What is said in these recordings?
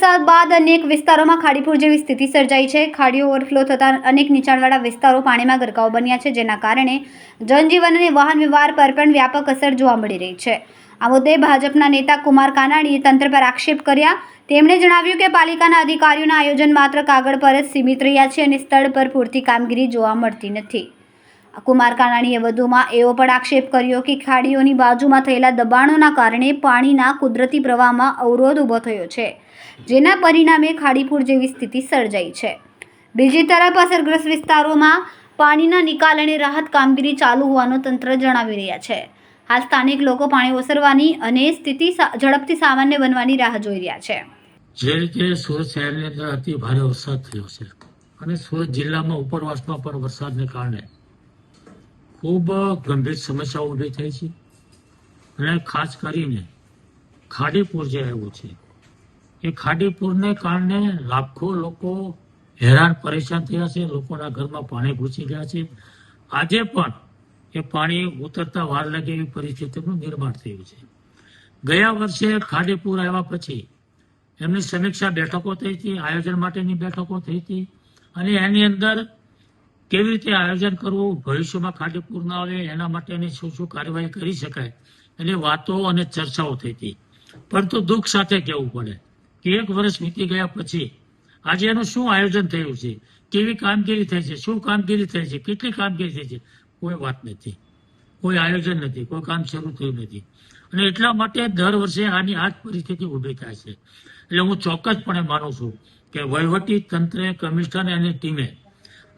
વરસાદ બાદ અનેક વિસ્તારોમાં ખાડીપુર જેવી સ્થિતિ સર્જાઈ છે। ખાડીઓ ઓવરફ્લો થતાં અનેક નીચાણવાળા વિસ્તારો પાણીમાં ગરકાવ બન્યા છે, જેના કારણે જનજીવન અને વાહન વ્યવહાર પર પણ વ્યાપક અસર જોવા મળી રહી છે। આ મુદ્દે ભાજપના નેતા કુમાર કાનાણીએ તંત્ર પર આક્ષેપ કર્યા। તેમણે જણાવ્યું કે પાલિકાના અધિકારીઓના આયોજન માત્ર કાગળ પર જ સીમિત રહ્યા છે અને સ્થળ પર પૂરતી કામગીરી જોવા મળતી નથી। કુમાર કાનાણીએ વધુમાં એવો પણ આક્ષેપ કર્યો કે ખાડીઓની બાજુમાં થયેલા દબાણોના કારણે પાણીના કુદરતી પ્રવાહમાં અવરોધ ઊભો થયો છે, જેના પરિણામે ખાડીપુર જેવી સ્થિતિ સર્જાઈ છે। બીજી તરફ અસરગ્રસ્ત વિસ્તારોમાં પાણીના નિકાલ અને રાહત કામગીરી ચાલુ હોવાનું તંત્ર જણાવી રહ્યા છે। હાલ સ્થાનિક લોકો પાણી ઓસરવાની અને સ્થિતિ ઝડપથી સામાન્ય બનવાની રાહ જોઈ રહ્યા છે। જે રીતે સુરત શહેરની અંદર અતિ ભારે વરસાદ થયો છે અને સુરત જિલ્લામાં ઉપરવાસમાં પણ વરસાદને કારણે ખૂબ ગંભીર સમસ્યાઓ ઊભી થઈ છે અને ખાસ કરીને ખાડીપુર જે આવ્યું છે એ ખાડીપુરને કારણે લાખો લોકો હેરાન પરેશાન થયા છે। લોકોના ઘરમાં પાણી ઘૂસી ગયા છે। આજે પણ એ પાણી ઉતરતા વાર લાગે એવી પરિસ્થિતિનું નિર્માણ થયું છે। ગયા વર્ષે ખાડીપુર આવ્યા પછી એમની સમીક્ષા બેઠકો થઈ હતી, આયોજન માટેની બેઠકો થઈ હતી અને એની અંદર કેવી રીતે આયોજન કરવું, ભવિષ્યમાં ખાડીપુર ના આવે એના માટેની શું શું કાર્યવાહી કરી શકાય એની વાતો અને ચર્ચાઓ થઈ હતી। પરંતુ દુઃખ સાથે કહેવું પડે કે એક વર્ષ વીતી ગયા પછી આજે એનું શું આયોજન થયું છે, કેવી કામગીરી થઈ છે, શું કામગીરી થઈ છે, કેટલી કામગીરી થઈ છે, કોઈ વાત નથી, કોઈ આયોજન નથી, કોઈ કામ શરૂ થયું નથી અને એટલા માટે દર વર્ષે આની આ જ પરિસ્થિતિ ઊભી થાય છે। એટલે હું ચોક્કસપણે માનું છું કે વહીવટી તંત્રે, કમિશનર અને ટીમે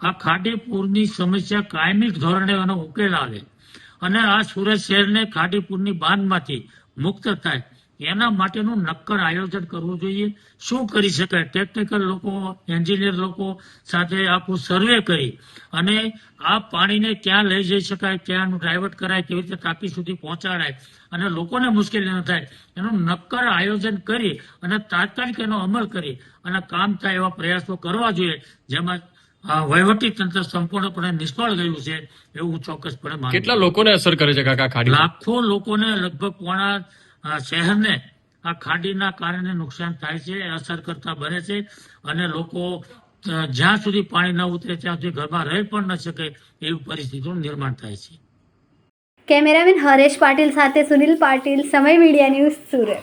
આ ખાડીપુરની સમસ્યા કાયમી ધોરણે એનો ઉકેલ આવે અને આ સુરત શહેરને ખાડીપુરની બાંધમાંથી મુક્ત થાય એના માટેનું નક્કર આયોજન કરવું જોઈએ। શું કરી શકાય, ટેકનિકલ લોકો, એન્જિનિયર લોકો સાથે આખું સર્વે કરી અને આ પાણીને ક્યાં લઈ જઈ શકાય, ક્યાં ડાયવર્ટ કરાય, કેવી રીતે ટાંકી સુધી પહોંચાડાય અને લોકોને મુશ્કેલી ન થાય એનું નક્કર આયોજન કરી અને તાત્કાલિક એનો અમલ કરી અને કામ થાય એવા પ્રયાસો કરવા જોઈએ, જેમાં વહીવટી તંત્ર સંપૂર્ણપણે નિષ્ફળ ગયું છે એવું હું ચોક્કસપણે માનું છું। કેટલા લોકોને અસર કરે છે કાકા ખાડી? લાખો લોકોને, લગભગ પોણા શહેરને આ ખાડીના કારણે નુકસાન થાય છે, અસર કરતા બને છે અને લોકો જ્યાં સુધી પાણી ન ઉતરે ત્યાં સુધી ઘરમાં રહી પણ ન શકે એવી પરિસ્થિતિનું નિર્માણ થાય છે। કેમેરામેન હરેશ પાટીલ સાથે સુનિલ પાટીલ, સમય મીડિયા ન્યૂઝ, સુરત।